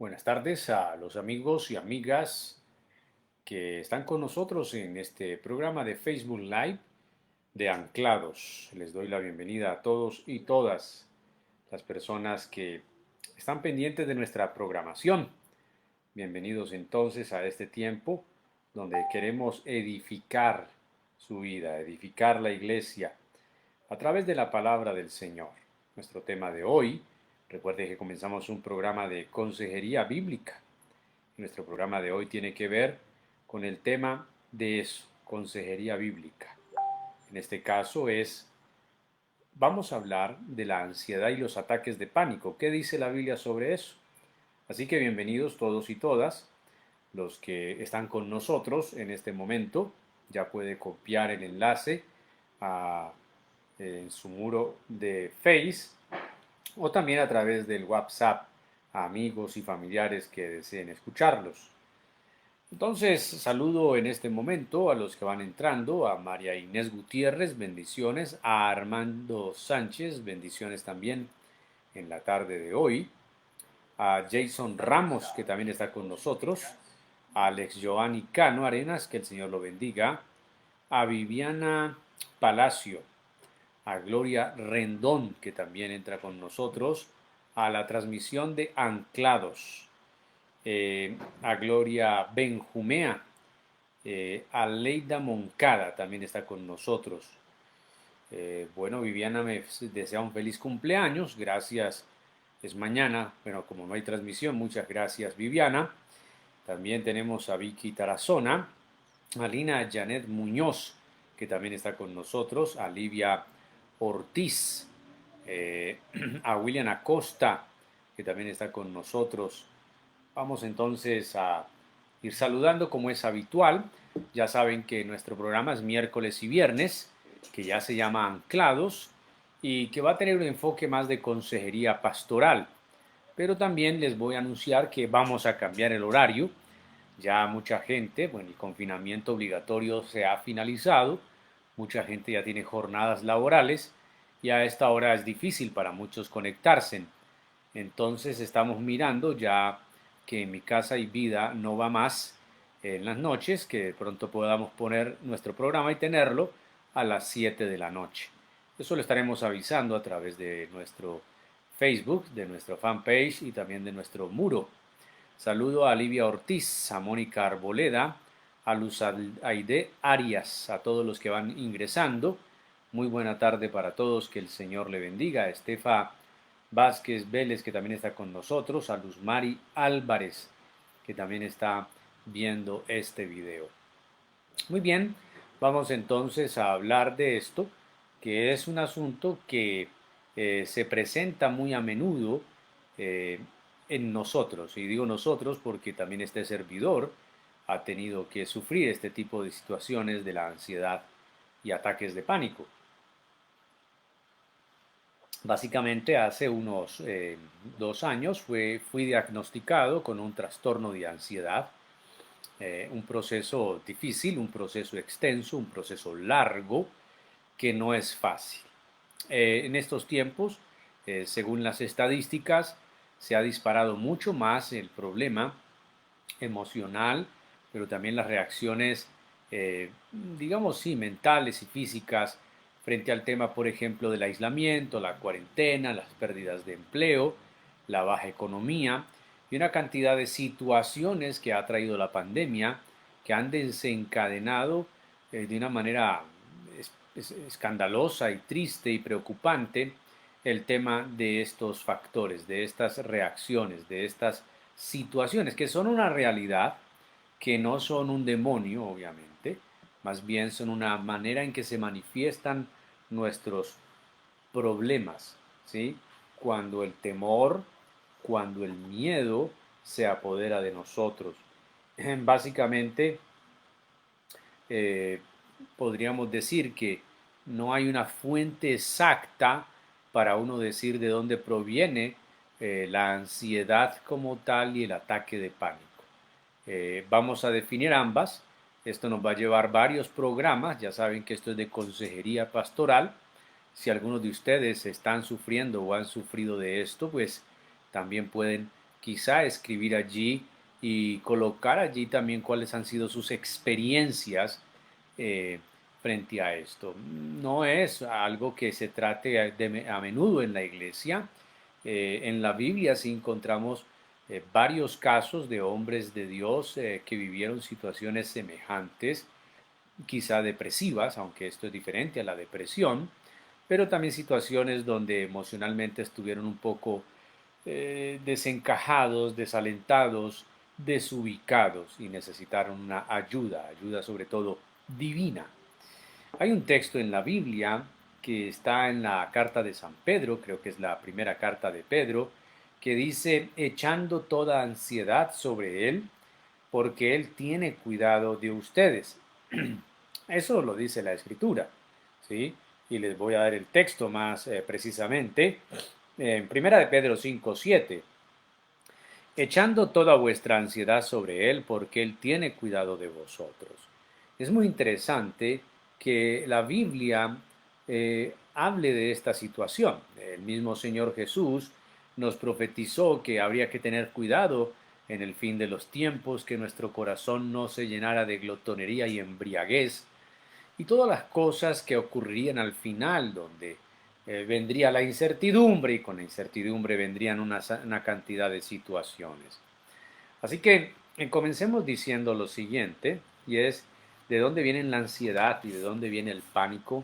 Buenas tardes a los amigos y amigas que están con nosotros en este programa de Facebook Live de Anclados. Les doy la bienvenida a todos y todas las personas que están pendientes de nuestra programación. Bienvenidos entonces a este tiempo donde queremos edificar su vida, edificar la iglesia a través de la palabra del Señor. Nuestro tema de hoy, recuerde que comenzamos un programa de consejería bíblica. Nuestro programa de hoy tiene que ver con el tema de eso, consejería bíblica. En este caso vamos a hablar de la ansiedad y los ataques de pánico. ¿Qué dice la Biblia sobre eso? Así que bienvenidos todos y todas los que están con nosotros en este momento. Ya puede copiar el enlace en su muro de Face o también a través del WhatsApp a amigos y familiares que deseen escucharlos. Entonces, saludo en este momento a los que van entrando, a María Inés Gutiérrez, bendiciones, a Armando Sánchez, bendiciones también en la tarde de hoy, a Jason Ramos, que también está con nosotros, a Alex Giovanni Cano Arenas, que el Señor lo bendiga, a Viviana Palacio, a Gloria Rendón, que también entra con nosotros, a la transmisión de Anclados, a Gloria Benjumea, a Leida Moncada también está con nosotros. Bueno, Viviana me desea un feliz cumpleaños, gracias, es mañana, pero como no hay transmisión, muchas gracias Viviana. También tenemos a Vicky Tarazona, a Lina Janet Muñoz, que también está con nosotros, a Livia Ortiz, a William Acosta, que también está con nosotros. Vamos entonces a ir saludando como es habitual. Ya saben que nuestro programa es miércoles y viernes, que ya se llama Anclados y que va a tener un enfoque más de consejería pastoral. Pero también les voy a anunciar que vamos a cambiar el horario. Ya mucha gente, bueno, el confinamiento obligatorio se ha finalizado, mucha gente ya tiene jornadas laborales y a esta hora es difícil para muchos conectarse. Entonces estamos mirando ya que en mi casa y vida no va más en las noches, que de pronto podamos poner nuestro programa y tenerlo a las 7 de la noche. Eso lo estaremos avisando a través de nuestro Facebook, de nuestra fanpage y también de nuestro muro. Saludo a Livia Ortiz, a Mónica Arboleda, a Luz Aide Arias, a todos los que van ingresando. Muy buena tarde para todos, que el Señor le bendiga. A Estefa Vázquez Vélez, que también está con nosotros, a Luz Mari Álvarez, que también está viendo este video. Muy bien, vamos entonces a hablar de esto, que es un asunto que se presenta muy a menudo eh, en nosotros, y digo nosotros porque también este servidor ha tenido que sufrir este tipo de situaciones de la ansiedad y ataques de pánico. Básicamente hace unos 2 años fui diagnosticado con un trastorno de ansiedad, un proceso difícil, un proceso extenso, un proceso largo que no es fácil. En estos tiempos, según las estadísticas, se ha disparado mucho más el problema emocional, pero también las reacciones, digamos, sí, mentales y físicas frente al tema, por ejemplo, del aislamiento, la cuarentena, las pérdidas de empleo, la baja economía y una cantidad de situaciones que ha traído la pandemia que han desencadenado de una manera escandalosa y triste y preocupante el tema de estos factores, de estas reacciones, de estas situaciones que son una realidad, que no son un demonio, obviamente, más bien son una manera en que se manifiestan nuestros problemas, ¿sí? Cuando el temor, cuando el miedo se apodera de nosotros. Básicamente, eh, podríamos decir que no hay una fuente exacta para uno decir de dónde proviene la ansiedad como tal y el ataque de pánico. Vamos a definir ambas. Esto nos va a llevar varios programas. Ya saben que esto es de consejería pastoral. Si algunos de ustedes están sufriendo o han sufrido de esto, pues también pueden quizá escribir allí y colocar allí también cuáles han sido sus experiencias eh, frente a esto. No es algo que se trate a menudo en la iglesia. En la Biblia sí encontramos varios casos de hombres de Dios que vivieron situaciones semejantes, quizá depresivas, aunque esto es diferente a la depresión, pero también situaciones donde emocionalmente estuvieron un poco desencajados, desalentados, desubicados y necesitaron una ayuda sobre todo divina. Hay un texto en la Biblia que está en la carta de San Pedro, creo que es la primera carta de Pedro, que dice, echando toda ansiedad sobre Él, porque Él tiene cuidado de ustedes. Eso lo dice la Escritura, ¿sí? Y les voy a dar el texto más precisamente. En primera de Pedro 5:7, echando toda vuestra ansiedad sobre Él, porque Él tiene cuidado de vosotros. Es muy interesante que la Biblia hable de esta situación. El mismo Señor Jesús nos profetizó que habría que tener cuidado en el fin de los tiempos, que nuestro corazón no se llenara de glotonería y embriaguez, y todas las cosas que ocurrirían al final, donde vendría la incertidumbre y con la incertidumbre vendrían una cantidad de situaciones. Así que comencemos diciendo lo siguiente, y es de dónde viene la ansiedad y de dónde viene el pánico.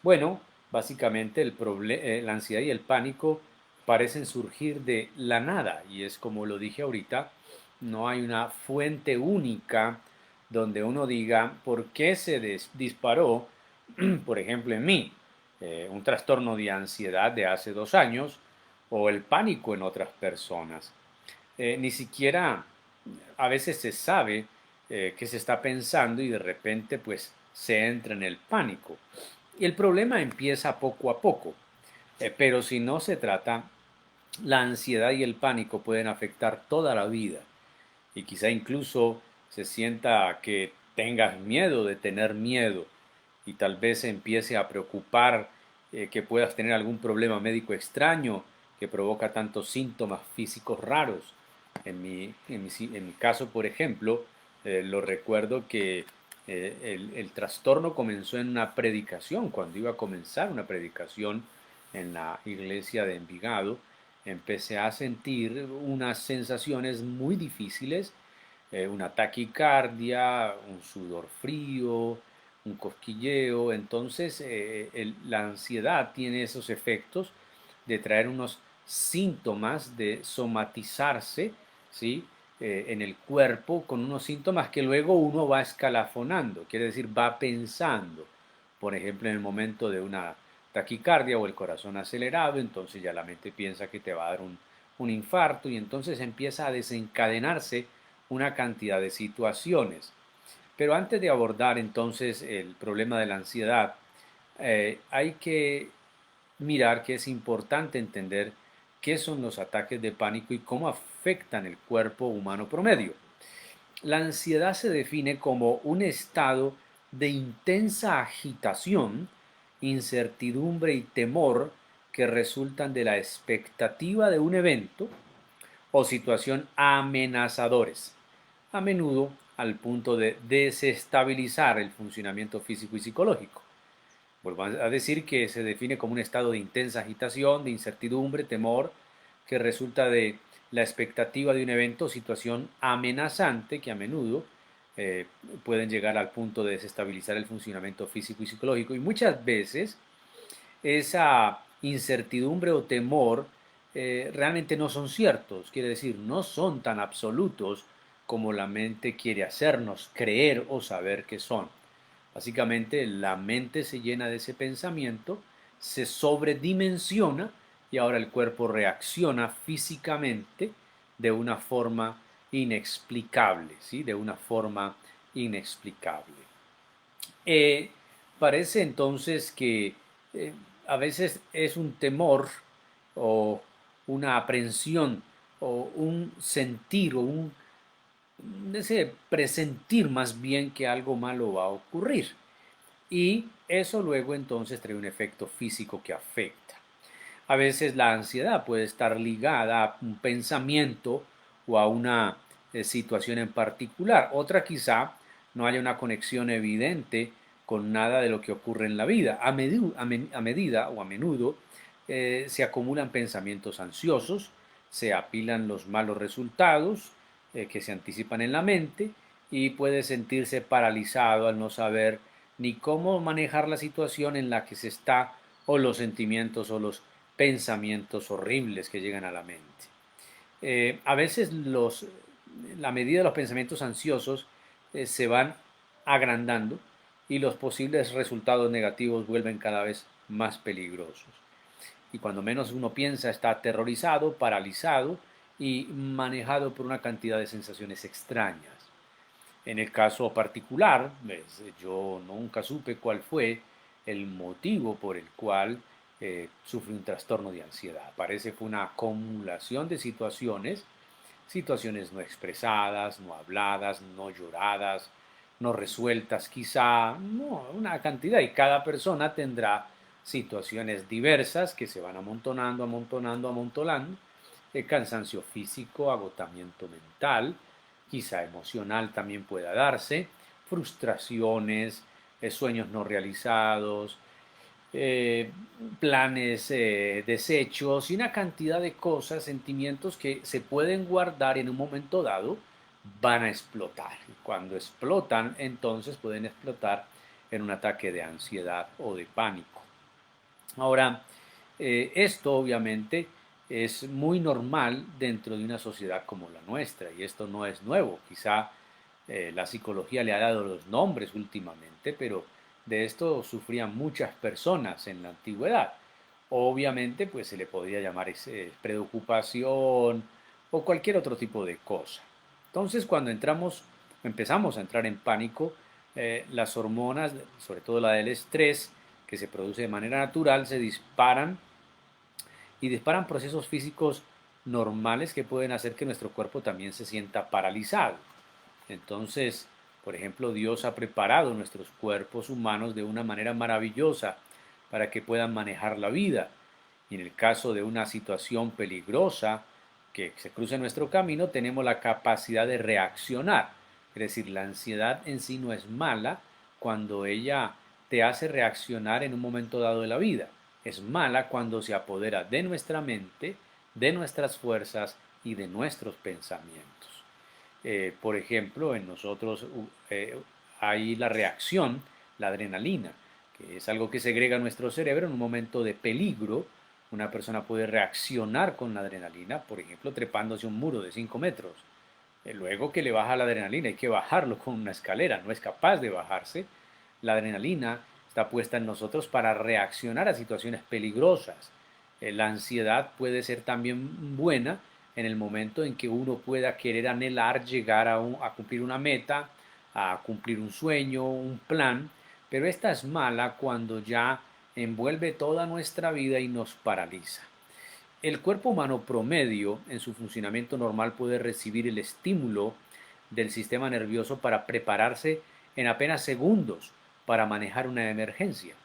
Bueno, básicamente la ansiedad y el pánico parecen surgir de la nada, y es como lo dije ahorita, no hay una fuente única donde uno diga por qué se disparó, por ejemplo, en mí, un trastorno de ansiedad de hace 2 años o el pánico en otras personas. Ni siquiera a veces se sabe qué se está pensando y de repente pues se entra en el pánico. Y el problema empieza poco a poco, pero si no se trata, la ansiedad y el pánico pueden afectar toda la vida y quizá incluso se sienta que tengas miedo de tener miedo y tal vez se empiece a preocupar que puedas tener algún problema médico extraño que provoca tantos síntomas físicos raros. En mi caso, por ejemplo, lo recuerdo que el trastorno comenzó en una predicación, cuando iba a comenzar una predicación en la iglesia de Envigado, empecé a sentir unas sensaciones muy difíciles, una taquicardia, un sudor frío, un cosquilleo. Entonces, la ansiedad tiene esos efectos de traer unos síntomas de somatizarse, ¿sí? En el cuerpo con unos síntomas que luego uno va escalafonando, quiere decir, va pensando. Por ejemplo, en el momento de una taquicardia o el corazón acelerado, entonces ya la mente piensa que te va a dar un infarto y entonces empieza a desencadenarse una cantidad de situaciones. Pero antes de abordar entonces el problema de la ansiedad, hay que mirar que es importante entender qué son los ataques de pánico y cómo afectan el cuerpo humano promedio. La ansiedad se define como un estado de intensa agitación, incertidumbre y temor que resultan de la expectativa de un evento o situación amenazadores, a menudo al punto de desestabilizar el funcionamiento físico y psicológico. Vuelvo a decir que se define como un estado de intensa agitación, de incertidumbre, temor, que resulta de la expectativa de un evento o situación amenazante que a menudo eh, pueden llegar al punto de desestabilizar el funcionamiento físico y psicológico. Y muchas veces esa incertidumbre o temor realmente no son ciertos, quiere decir, no son tan absolutos como la mente quiere hacernos creer o saber que son. Básicamente la mente se llena de ese pensamiento, se sobredimensiona y ahora el cuerpo reacciona físicamente de una forma inexplicable, ¿sí? De una forma inexplicable. Eh, Parece entonces que eh, a veces es un temor o una aprensión o un sentir o un ese presentir más bien que algo malo va a ocurrir. Y eso luego entonces trae un efecto físico que afecta. A veces la ansiedad puede estar ligada a un pensamiento o a una situación en particular. Otra quizá no haya una conexión evidente con nada de lo que ocurre en la vida. A medida o a menudo se acumulan pensamientos ansiosos, se apilan los malos resultados que se anticipan en la mente y puede sentirse paralizado al no saber ni cómo manejar la situación en la que se está o los sentimientos o los pensamientos horribles que llegan a la mente. A veces la medida de los pensamientos ansiosos se van agrandando y los posibles resultados negativos vuelven cada vez más peligrosos. Y cuando menos uno piensa está aterrorizado, paralizado y manejado por una cantidad de sensaciones extrañas. En el caso particular, yo nunca supe cuál fue el motivo por el cual sufrí un trastorno de ansiedad. Parece que fue una acumulación de situaciones no expresadas, no habladas, no lloradas, no resueltas quizá, no, una cantidad. Y cada persona tendrá situaciones diversas que se van amontonando, amontonando, amontonando. Cansancio físico, agotamiento mental, quizá emocional también pueda darse, frustraciones, sueños no realizados, eh, planes deshechos y una cantidad de cosas, sentimientos que se pueden guardar y en un momento dado van a explotar. Y cuando explotan, entonces pueden explotar en un ataque de ansiedad o de pánico. Ahora, esto obviamente es muy normal dentro de una sociedad como la nuestra y esto no es nuevo. Quizá la psicología le ha dado los nombres últimamente, pero de esto sufrían muchas personas en la antigüedad. Obviamente, pues se le podría llamar preocupación o cualquier otro tipo de cosa. Entonces, cuando empezamos a entrar en pánico, las hormonas, sobre todo la del estrés, que se produce de manera natural, se disparan y disparan procesos físicos normales que pueden hacer que nuestro cuerpo también se sienta paralizado. Entonces, por ejemplo, Dios ha preparado nuestros cuerpos humanos de una manera maravillosa para que puedan manejar la vida. Y en el caso de una situación peligrosa que se cruce en nuestro camino, tenemos la capacidad de reaccionar. Es decir, la ansiedad en sí no es mala cuando ella te hace reaccionar en un momento dado de la vida. Es mala cuando se apodera de nuestra mente, de nuestras fuerzas y de nuestros pensamientos. Por ejemplo, en nosotros hay la reacción, la adrenalina, que es algo que segrega nuestro cerebro en un momento de peligro. Una persona puede reaccionar con la adrenalina, por ejemplo, trepándose un muro de 5 metros. Luego que le baja la adrenalina, hay que bajarlo con una escalera, no es capaz de bajarse. La adrenalina está puesta en nosotros para reaccionar a situaciones peligrosas. La ansiedad puede ser también buena en el momento en que uno pueda querer anhelar llegar a cumplir una meta, a cumplir un sueño, un plan, pero esta es mala cuando ya envuelve toda nuestra vida y nos paraliza. El cuerpo humano promedio en su funcionamiento normal puede recibir el estímulo del sistema nervioso para prepararse en apenas segundos para manejar una emergencia.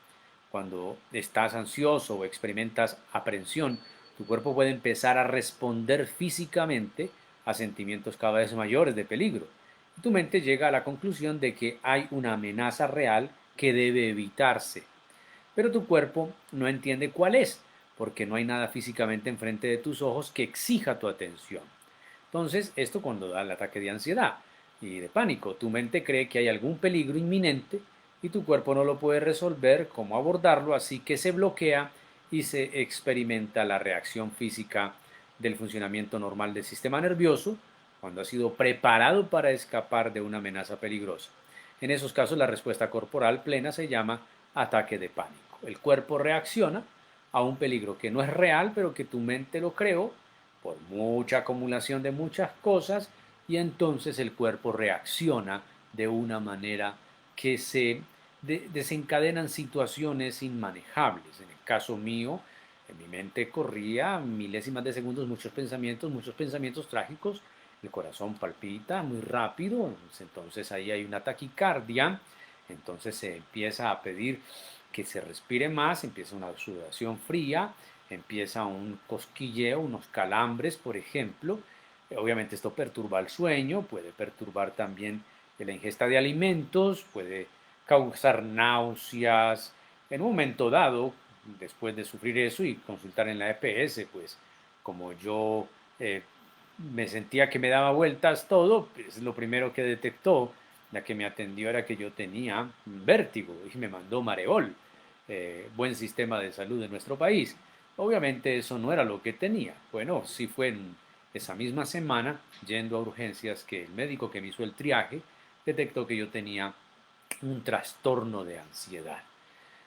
Cuando estás ansioso o experimentas aprensión, tu cuerpo puede empezar a responder físicamente a sentimientos cada vez mayores de peligro. Y tu mente llega a la conclusión de que hay una amenaza real que debe evitarse. Pero tu cuerpo no entiende cuál es, porque no hay nada físicamente enfrente de tus ojos que exija tu atención. Entonces, esto cuando da el ataque de ansiedad y de pánico, tu mente cree que hay algún peligro inminente y tu cuerpo no lo puede resolver cómo abordarlo, así que se bloquea y se experimenta la reacción física del funcionamiento normal del sistema nervioso cuando ha sido preparado para escapar de una amenaza peligrosa. En esos casos la respuesta corporal plena se llama ataque de pánico. El cuerpo reacciona a un peligro que no es real, pero que tu mente lo creó por mucha acumulación de muchas cosas y entonces el cuerpo reacciona de una manera que se desencadenan situaciones inmanejables. En el caso mío, en mi mente corría milésimas de segundos muchos pensamientos trágicos, el corazón palpita muy rápido, entonces ahí hay una taquicardia, entonces se empieza a pedir que se respire más, empieza una sudoración fría, empieza un cosquilleo, unos calambres, por ejemplo. Obviamente esto perturba el sueño, puede perturbar también la ingesta de alimentos, puede causar náuseas. En un momento dado, después de sufrir eso y consultar en la EPS, pues como yo eh, me sentía que me daba vueltas todo, pues lo primero que detectó la que me atendió era que yo tenía vértigo y me mandó Mareol, buen sistema de salud de nuestro país. Obviamente eso no era lo que tenía. Bueno, sí fue en esa misma semana, yendo a urgencias, que el médico que me hizo el triaje detectó que yo tenía un trastorno de ansiedad.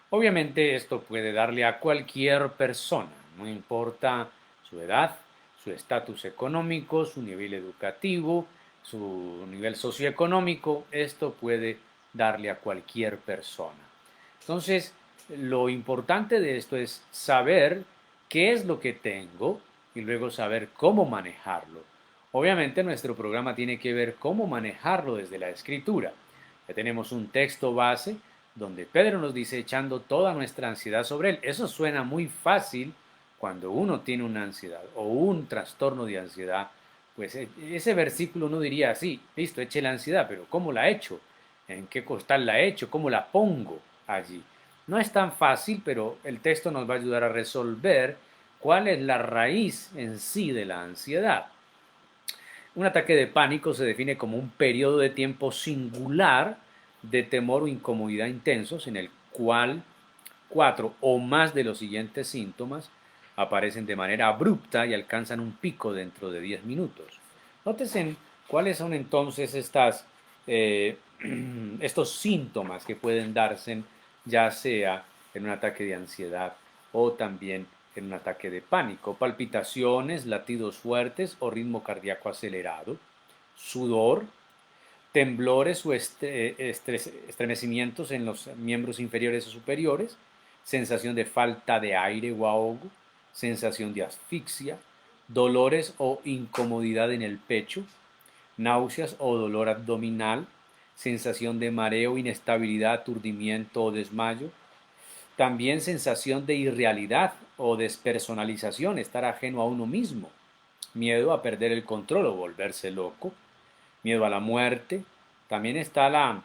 Obviamente esto puede darle a cualquier persona, no importa su edad, su estatus económico, su nivel educativo, su nivel socioeconómico, esto puede darle a cualquier persona. Entonces, lo importante de esto es saber qué es lo que tengo y luego saber cómo manejarlo. Obviamente nuestro programa tiene que ver cómo manejarlo desde la escritura. Ya tenemos un texto base donde Pedro nos dice echando toda nuestra ansiedad sobre él. Eso suena muy fácil cuando uno tiene una ansiedad o un trastorno de ansiedad. Pues ese versículo uno diría así, listo, eche la ansiedad, pero ¿cómo la echo? ¿En qué costal la echo? ¿Cómo la pongo allí? No es tan fácil, pero el texto nos va a ayudar a resolver cuál es la raíz en sí de la ansiedad. Un ataque de pánico se define como un periodo de tiempo singular de temor o incomodidad intensos en el cual cuatro o más de los siguientes síntomas aparecen de manera abrupta y alcanzan un pico dentro de 10 minutos. Nótese cuáles son entonces eh, estos síntomas que pueden darse ya sea en un ataque de ansiedad o también en un ataque de pánico. Palpitaciones, latidos fuertes o ritmo cardíaco acelerado, sudor, temblores o estremecimientos en los miembros inferiores o superiores, sensación de falta de aire o ahogo, sensación de asfixia, dolores o incomodidad en el pecho, náuseas o dolor abdominal, sensación de mareo, inestabilidad, aturdimiento o desmayo, también sensación de irrealidad o despersonalización, estar ajeno a uno mismo, miedo a perder el control o volverse loco, miedo a la muerte. También está la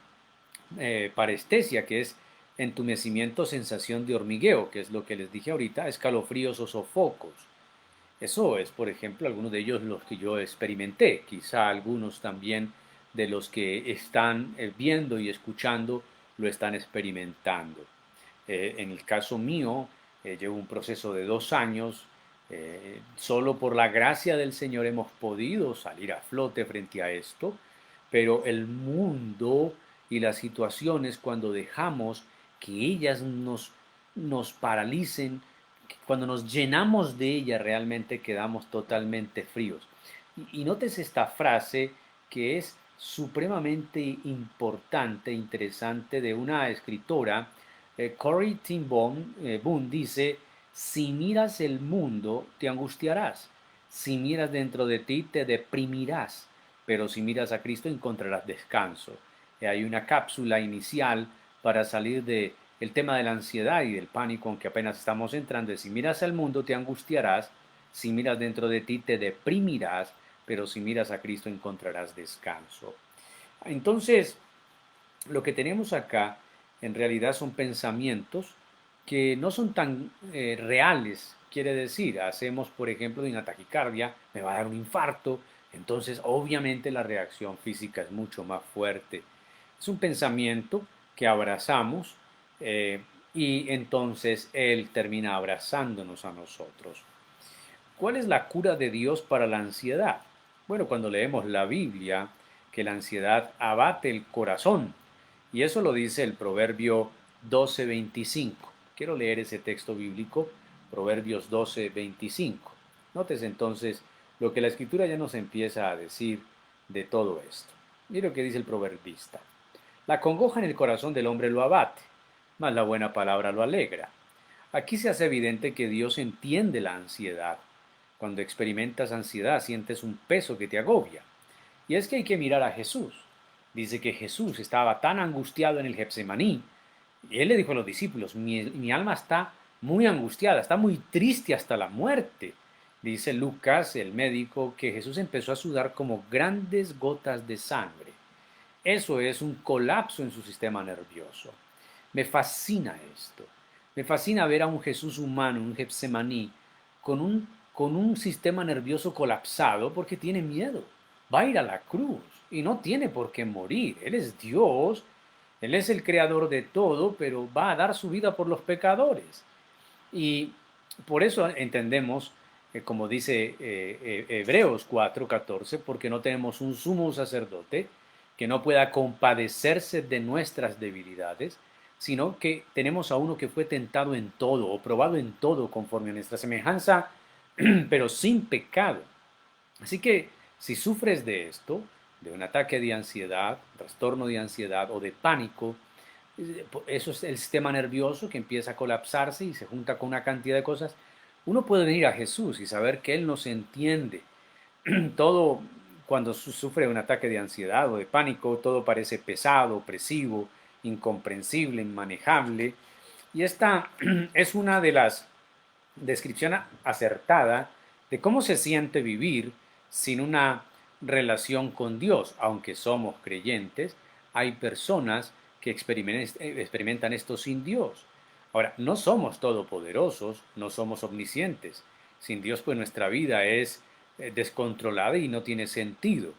parestesia, que es entumecimiento, sensación de hormigueo, que es lo que les dije ahorita, escalofríos o sofocos. Eso es, por ejemplo, algunos de ellos los que yo experimenté, quizá algunos también de los que están viendo y escuchando lo están experimentando. En el caso mío, llevo un proceso de 2 años. Solo por la gracia del Señor hemos podido salir a flote frente a esto, pero el mundo y las situaciones, cuando dejamos que ellas nos paralicen, cuando nos llenamos de ellas, realmente quedamos totalmente fríos. Y notes esta frase que es supremamente importante, interesante, de una escritora, Corrie ten Boom, dice: si miras el mundo, te angustiarás. Si miras dentro de ti, te deprimirás. Pero si miras a Cristo, encontrarás descanso. Hay una cápsula inicial para salir de el tema de la ansiedad y del pánico, aunque apenas estamos entrando. Si miras al mundo, te angustiarás. Si miras dentro de ti, te deprimirás. Pero si miras a Cristo, encontrarás descanso. Entonces, lo que tenemos acá en realidad son pensamientos que no son tan reales. Quiere decir, hacemos, por ejemplo, de una taquicardia, me va a dar un infarto, entonces obviamente la reacción física es mucho más fuerte. Es un pensamiento que abrazamos eh, y entonces Él termina abrazándonos a nosotros. ¿Cuál es la cura de Dios para la ansiedad? Bueno, cuando leemos la Biblia, que la ansiedad abate el corazón, y eso lo dice el Proverbio 12:25. Quiero leer ese texto bíblico, Proverbios 12:25. Notes entonces lo que la Escritura ya nos empieza a decir de todo esto. Mira lo que dice el proverbista: la congoja en el corazón del hombre lo abate, mas la buena palabra lo alegra. Aquí se hace evidente que Dios entiende la ansiedad. Cuando experimentas ansiedad, sientes un peso que te agobia. Y es que hay que mirar a Jesús. Dice que Jesús estaba tan angustiado en el Getsemaní, y él le dijo a los discípulos: mi alma está muy angustiada, está muy triste hasta la muerte. Dice Lucas, el médico, que Jesús empezó a sudar como grandes gotas de sangre. Eso es un colapso en su sistema nervioso. Me fascina esto. Me fascina ver a un Jesús humano, un Getsemaní, con un sistema nervioso colapsado porque tiene miedo. Va a ir a la cruz y no tiene por qué morir. Él es Dios, Él es el creador de todo, pero va a dar su vida por los pecadores. Y por eso entendemos, como dice Hebreos 4:14, porque no tenemos un sumo sacerdote que no pueda compadecerse de nuestras debilidades, sino que tenemos a uno que fue tentado en todo o probado en todo conforme a nuestra semejanza, pero sin pecado. Así que si sufres de esto, de un ataque de ansiedad, trastorno de ansiedad o de pánico, eso es el sistema nervioso que empieza a colapsarse y se junta con una cantidad de cosas. Uno puede venir a Jesús y saber que Él nos entiende. Todo, cuando sufre un ataque de ansiedad o de pánico, todo parece pesado, opresivo, incomprensible, inmanejable. Y esta es una de las descripciones acertadas de cómo se siente vivir sin una relación con Dios. Aunque somos creyentes, hay personas que experimentan esto sin Dios. Ahora, no somos todopoderosos, no somos omniscientes. Sin Dios, pues nuestra vida es descontrolada y no tiene sentido.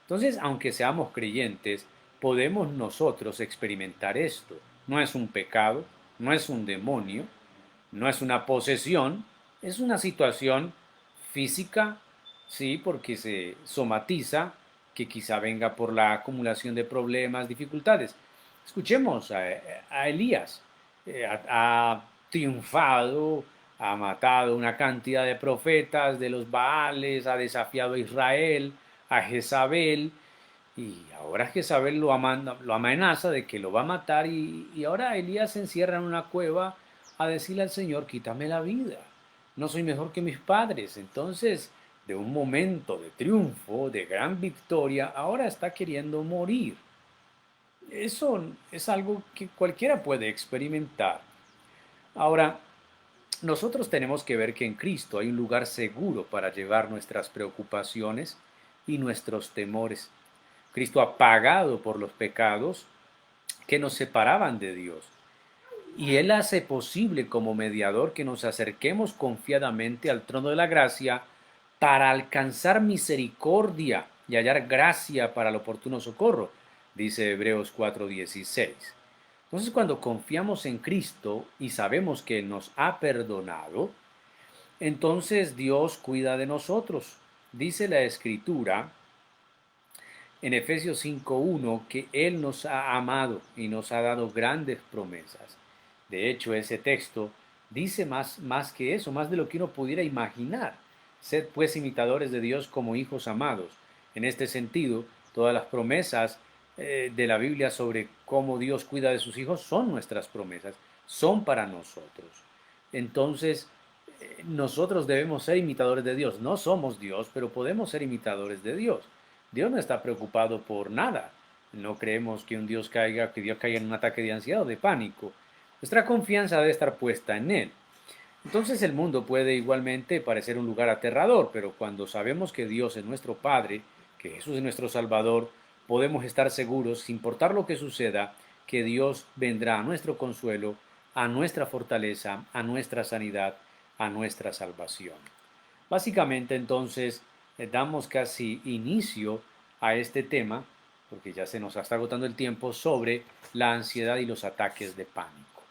Entonces, aunque seamos creyentes, podemos nosotros experimentar esto. No es un pecado, no es un demonio, no es una posesión, es una situación física, sí, porque se somatiza, que quizá venga por la acumulación de problemas, dificultades. Escuchemos a Elías. Ha triunfado, ha matado una cantidad de profetas de los Baales, ha desafiado a Israel, a Jezabel, y ahora Jezabel lo amenaza de que lo va a matar y ahora Elías se encierra en una cueva a decirle al Señor, quítame la vida, no soy mejor que mis padres. Entonces, de un momento de triunfo, de gran victoria, ahora está queriendo morir. Eso es algo que cualquiera puede experimentar. Ahora, nosotros tenemos que ver que en Cristo hay un lugar seguro para llevar nuestras preocupaciones y nuestros temores. Cristo ha pagado por los pecados que nos separaban de Dios. Y Él hace posible como mediador que nos acerquemos confiadamente al trono de la gracia para alcanzar misericordia y hallar gracia para el oportuno socorro, dice Hebreos 4:16. Entonces cuando confiamos en Cristo y sabemos que Él nos ha perdonado, entonces Dios cuida de nosotros. Dice la Escritura en Efesios 5:1 que Él nos ha amado y nos ha dado grandes promesas. De hecho, ese texto dice más que eso, más de lo que uno pudiera imaginar. Sed pues imitadores de Dios como hijos amados. En este sentido, todas las promesas de la Biblia sobre cómo Dios cuida de sus hijos son nuestras promesas, son para nosotros. Entonces, nosotros debemos ser imitadores de Dios. No somos Dios, pero podemos ser imitadores de Dios. Dios no está preocupado por nada. No creemos que Dios caiga en un ataque de ansiedad o de pánico. Nuestra confianza debe estar puesta en Él. Entonces el mundo puede igualmente parecer un lugar aterrador, pero cuando sabemos que Dios es nuestro Padre, que Jesús es nuestro Salvador, podemos estar seguros, sin importar lo que suceda, que Dios vendrá a nuestro consuelo, a nuestra fortaleza, a nuestra sanidad, a nuestra salvación. Básicamente entonces damos casi inicio a este tema, porque ya se nos está agotando el tiempo, sobre la ansiedad y los ataques de pánico.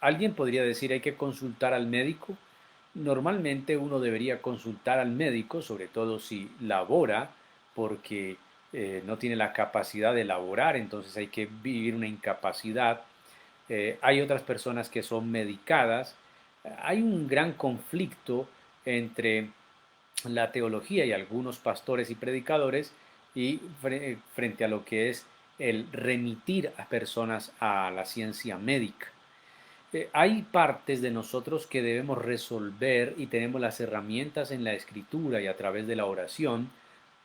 Alguien podría decir hay que consultar al médico. Normalmente uno debería consultar al médico, sobre todo si labora, porque no tiene la capacidad de laborar, entonces hay que vivir una incapacidad. Hay otras personas que son medicadas. Hay un gran conflicto entre la teología y algunos pastores y predicadores y frente a lo que es el remitir a personas a la ciencia médica. Hay partes de nosotros que debemos resolver y tenemos las herramientas en la escritura y a través de la oración,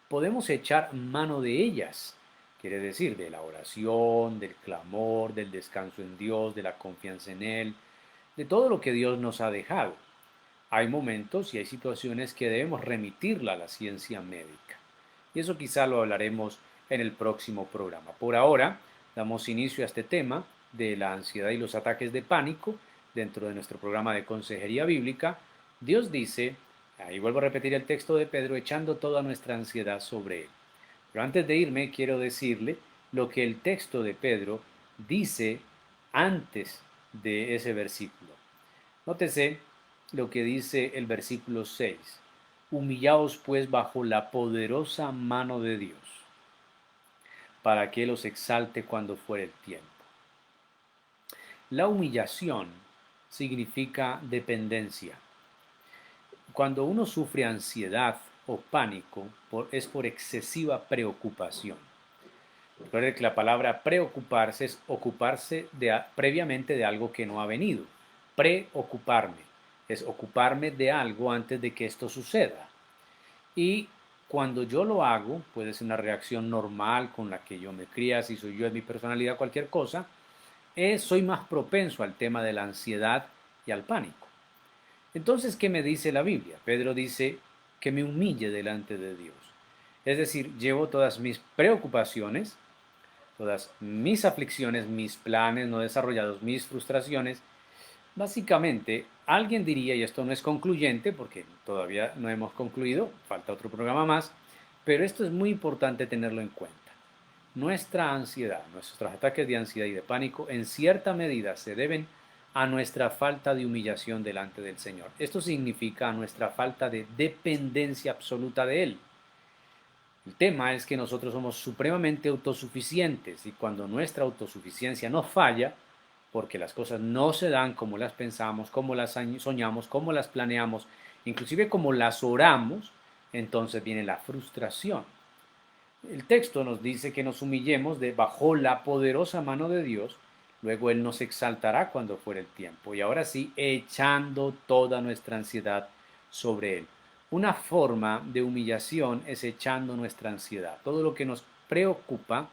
podemos echar mano de ellas. Quiere decir, de la oración, del clamor, del descanso en Dios, de la confianza en Él, de todo lo que Dios nos ha dejado. Hay momentos y hay situaciones que debemos remitirla a la ciencia médica. Y eso quizá lo hablaremos en el próximo programa. Por ahora, damos inicio a este tema de la ansiedad y los ataques de pánico dentro de nuestro programa de consejería bíblica. Dios dice, ahí vuelvo a repetir el texto de Pedro, echando toda nuestra ansiedad sobre él. Pero antes de irme, quiero decirle lo que el texto de Pedro dice antes de ese versículo. Nótese lo que dice el versículo 6. Humillaos pues bajo la poderosa mano de Dios, para que Él os exalte cuando fuere el tiempo. La humillación significa dependencia. Cuando uno sufre ansiedad o pánico, es por excesiva preocupación. Recuerde que la palabra preocuparse es ocuparse previamente de algo que no ha venido. Preocuparme es ocuparme de algo antes de que esto suceda. Y cuando yo lo hago, puede ser una reacción normal con la que yo me cría, si soy yo en mi personalidad, cualquier cosa, soy más propenso al tema de la ansiedad y al pánico. Entonces, ¿qué me dice la Biblia? Pedro dice que me humille delante de Dios. Es decir, llevo todas mis preocupaciones, todas mis aflicciones, mis planes no desarrollados, mis frustraciones. Básicamente, alguien diría, y esto no es concluyente porque todavía no hemos concluido, falta otro programa más, pero esto es muy importante tenerlo en cuenta. Nuestra ansiedad, nuestros ataques de ansiedad y de pánico, en cierta medida se deben a nuestra falta de humillación delante del Señor. Esto significa a nuestra falta de dependencia absoluta de Él. El tema es que nosotros somos supremamente autosuficientes y cuando nuestra autosuficiencia nos falla, porque las cosas no se dan como las pensamos, como las soñamos, como las planeamos, inclusive como las oramos, entonces viene la frustración. El texto nos dice que nos humillemos bajo la poderosa mano de Dios, luego Él nos exaltará cuando fuere el tiempo, y ahora sí, echando toda nuestra ansiedad sobre Él. Una forma de humillación es echando nuestra ansiedad. Todo lo que nos preocupa,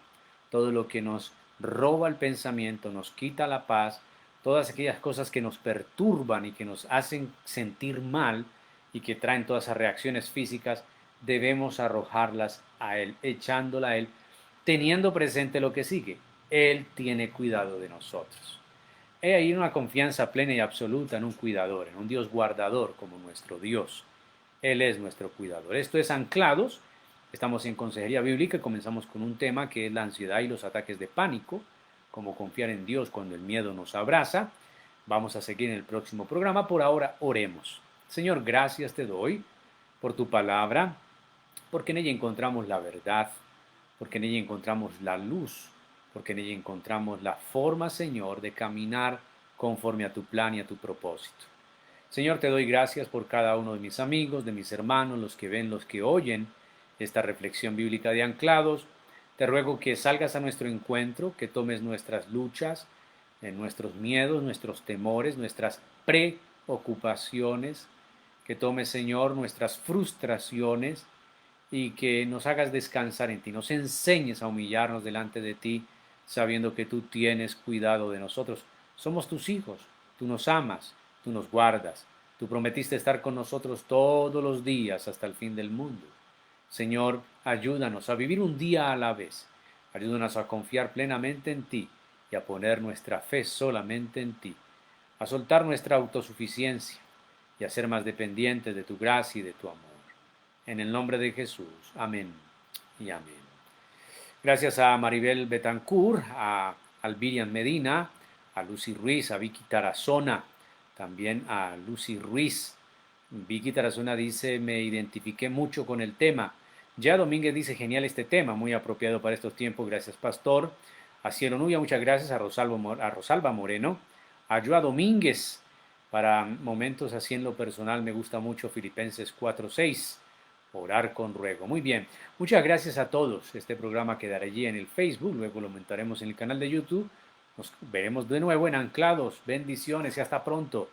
todo lo que nos roba el pensamiento, nos quita la paz, todas aquellas cosas que nos perturban y que nos hacen sentir mal y que traen todas esas reacciones físicas, debemos arrojarlas a Él, echándola a Él, teniendo presente lo que sigue. Él tiene cuidado de nosotros. He ahí una confianza plena y absoluta en un cuidador, en un Dios guardador como nuestro Dios. Él es nuestro cuidador. Esto es Anclados. Estamos en Consejería Bíblica y comenzamos con un tema que es la ansiedad y los ataques de pánico, cómo confiar en Dios cuando el miedo nos abraza. Vamos a seguir en el próximo programa. Por ahora, oremos. Señor, gracias te doy por tu palabra, porque en ella encontramos la verdad, porque en ella encontramos la luz, porque en ella encontramos la forma, Señor, de caminar conforme a tu plan y a tu propósito. Señor, te doy gracias por cada uno de mis amigos, de mis hermanos, los que ven, los que oyen esta reflexión bíblica de Anclados. Te ruego que salgas a nuestro encuentro, que tomes nuestras luchas, nuestros miedos, nuestros temores, nuestras preocupaciones, que tomes, Señor, nuestras frustraciones y que nos hagas descansar en ti, nos enseñes a humillarnos delante de ti, sabiendo que tú tienes cuidado de nosotros. Somos tus hijos, tú nos amas, tú nos guardas, tú prometiste estar con nosotros todos los días hasta el fin del mundo. Señor, ayúdanos a vivir un día a la vez, ayúdanos a confiar plenamente en ti y a poner nuestra fe solamente en ti, a soltar nuestra autosuficiencia y a ser más dependientes de tu gracia y de tu amor. En el nombre de Jesús. Amén y amén. Gracias a Maribel Betancourt, a Alvirian Medina, a Lucy Ruiz, a Vicky Tarazona, también a Lucy Ruiz. Vicky Tarazona dice, me identifiqué mucho con el tema. Ya Domínguez dice, genial este tema, muy apropiado para estos tiempos, gracias pastor. A Cielo Nubia, muchas gracias, a Rosalba Moreno. A Joa Domínguez, para momentos así en lo personal me gusta mucho Filipenses 4:6. Orar con ruego. Muy bien, muchas gracias a todos. Este programa quedará allí en el Facebook, luego lo montaremos en el canal de YouTube. Nos veremos de nuevo en Anclados. Bendiciones y hasta pronto.